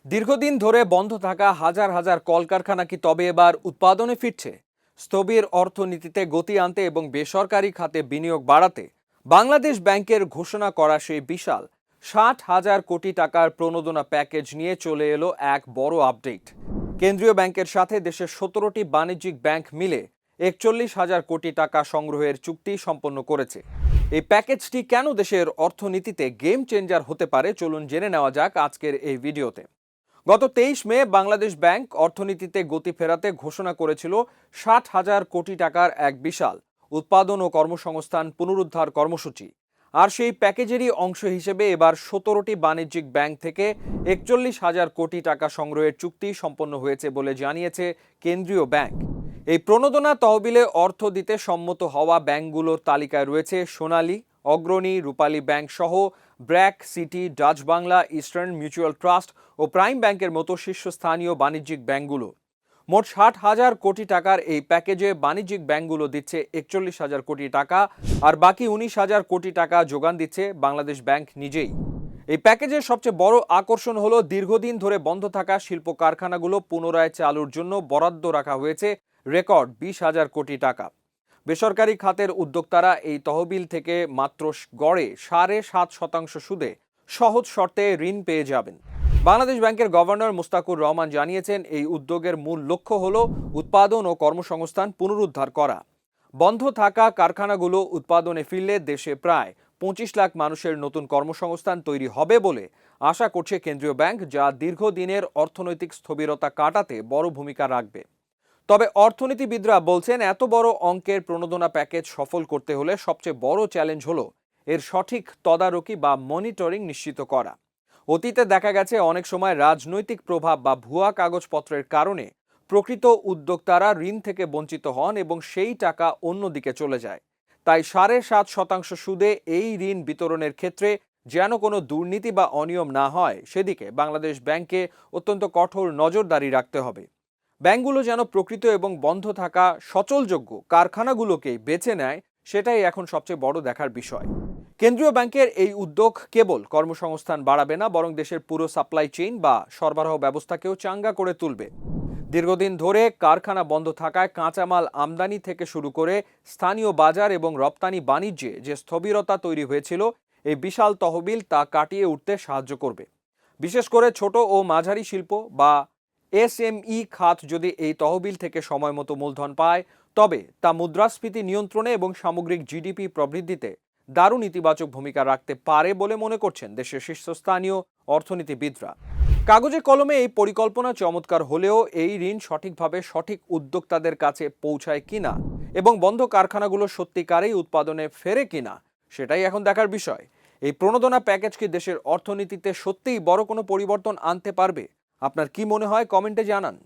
দীর্ঘদিন ধরে বন্ধ থাকা হাজার হাজার কলকারখানা কি তবে এবার উৎপাদনে ফিরছে? স্থবির অর্থনীতিতে গতি আনতে এবং বেসরকারি খাতে বিনিয়োগ বাড়াতে বাংলাদেশ ব্যাংকের ঘোষণা করা সেই বিশাল ৬০,০০০ কোটি টাকার প্রণোদনা প্যাকেজ নিয়ে চলে এলো এক বড় আপডেট। কেন্দ্রীয় ব্যাংকের সাথে দেশের ১৭টি বাণিজ্যিক ব্যাংক মিলে ৪১,০০০ কোটি টাকা সংগ্রহের চুক্তি সম্পন্ন করেছে। এই প্যাকেজটি কেন দেশের অর্থনীতিতে গেম চেঞ্জার হতে পারে, চলুন জেনে নেওয়া যাক আজকের এই ভিডিওতে। গত ২৩ মে বাংলাদেশ ব্যাংক অর্থনীতিতে গতি ফেরাতে ঘোষণা করেছিল ৬০,০০০ কোটি টাকার এক বিশাল উৎপাদন ও কর্মসংস্থান পুনরুদ্ধার কর্মসূচি। আর সেই প্যাকেজেরই অংশ হিসেবে এবার ১৭টি বাণিজ্যিক ব্যাংক থেকে ৪১,০০০ কোটি টাকা সংগ্রহের চুক্তি সম্পন্ন হয়েছে বলে জানিয়েছে কেন্দ্রীয় ব্যাংক। এই প্রণোদনা তহবিলে অর্থ দিতে সম্মত হওয়া ব্যাংকগুলোর তালিকায় রয়েছে সোনালী, অগ্রণী, রূপালী ব্যাংক সহ BRAC, City, Dutch Bangla, Eastern Mutual Trust ও প্রাইম ব্যাংকের মতো শীর্ষস্থানীয় বাণিজ্যিক ব্যাংকগুলো। মোট ৬০,০০০ কোটি টাকার এই প্যাকেজে বাণিজ্যিক ব্যাংকগুলো দিচ্ছে ৪১,০০০ কোটি টাকা, আর বাকি ১৯,০০০ কোটি টাকা যোগান দিচ্ছে বাংলাদেশ ব্যাংক নিজেই। এই প্যাকেজের সবচেয়ে বড় আকর্ষণ হলো দীর্ঘদিন ধরে বন্ধ থাকা শিল্প কারখানাগুলো পুনরায় চালুর জন্য বরাদ্দ রাখা হয়েছে রেকর্ড ২০,০০০ কোটি টাকা। বেসরকারি খাতের উদ্যোক্তারা এই তহবিল থেকে মাত্র গড়ে ৭.৫% সুদে সহজ শর্তে ঋণ পেয়ে যাবেন। বাংলাদেশ ব্যাংকের গভর্নর মুস্তাকুর রহমান জানিয়েছেন, এই উদ্যোগের মূল লক্ষ্য হল উৎপাদন ও কর্মসংস্থান পুনরুদ্ধার করা। বন্ধ থাকা কারখানাগুলো উৎপাদনে ফিরলে দেশে প্রায় ২৫ লাখ মানুষের নতুন কর্মসংস্থান তৈরি হবে বলে আশা করছে কেন্দ্রীয় ব্যাংক, যা দীর্ঘদিনের অর্থনৈতিক স্থবিরতা কাটাতে বড় ভূমিকা রাখবে। তবে অর্থনীতিবিদরা বলছেন, এত বড় অঙ্কের প্রণোদনা প্যাকেজ সফল করতে হলে সবচেয়ে বড় চ্যালেঞ্জ হলো এর সঠিক তদারকি বা মনিটরিং নিশ্চিত করা। অতীতে দেখা গেছে অনেক সময় রাজনৈতিক প্রভাব বা ভুয়া কাগজপত্রের কারণে প্রকৃত উদ্যোক্তারা ঋণ থেকে বঞ্চিত হন এবং সেই টাকা অন্যদিকে চলে যায়। তাই ৭.৫% সুদে এই ঋণ বিতরণের ক্ষেত্রে যেন কোনো দুর্নীতি বা অনিয়ম না হয়, সেদিকে বাংলাদেশ ব্যাংককে অত্যন্ত কঠোর নজরদারি রাখতে হবে। ব্যাংকগুলো যেন প্রকৃত এবং বন্ধ থাকা সচলযোগ্য কারখানাগুলোকেই বেছে নেয়, সেটাই এখন সবচেয়ে বড় দেখার বিষয়। কেন্দ্রীয় ব্যাংকের এই উদ্যোগ কেবল কর্মসংস্থান বাড়াবে না, বরং দেশের পুরো সাপ্লাই চেইন বা সরবরাহ ব্যবস্থাকেও চাঙ্গা করে তুলবে। দীর্ঘদিন ধরে কারখানা বন্ধ থাকায় কাঁচামাল আমদানি থেকে শুরু করে স্থানীয় বাজার এবং রপ্তানি বাণিজ্যে যে স্থবিরতা তৈরি হয়েছিল, এই বিশাল তহবিল তা কাটিয়ে উঠতে সাহায্য করবে। বিশেষ করে ছোট ও মাঝারি শিল্প বা এসএমই খাত যদি এই তহবিল থেকে সময় মতো মূলধন পায়, তবে তা মুদ্রাস্ফীতি নিয়ন্ত্রণে এবং সামগ্রিক জিডিপি প্রবৃদ্ধিতে দারুণ ইতিবাচক ভূমিকা রাখতে পারে বলে মনে করছেন দেশের শীর্ষস্থানীয় অর্থনীতিবিদরা। কাগজে কলমে এই পরিকল্পনা চমৎকার হলেও এই ঋণ সঠিকভাবে সঠিক উদ্যোক্তাদের কাছে পৌঁছায় কিনা এবং বন্ধ কারখানাগুলো সত্যিকারেই উৎপাদনে ফেরে কিনা, সেটাই এখন দেখার বিষয়। এই প্রণোদনা প্যাকেজ কি দেশের অর্থনীতিতে সত্যিই বড় কোনো পরিবর্তন আনতে পারবে? আপনার কি মনে হয়, কমেন্টে জানান।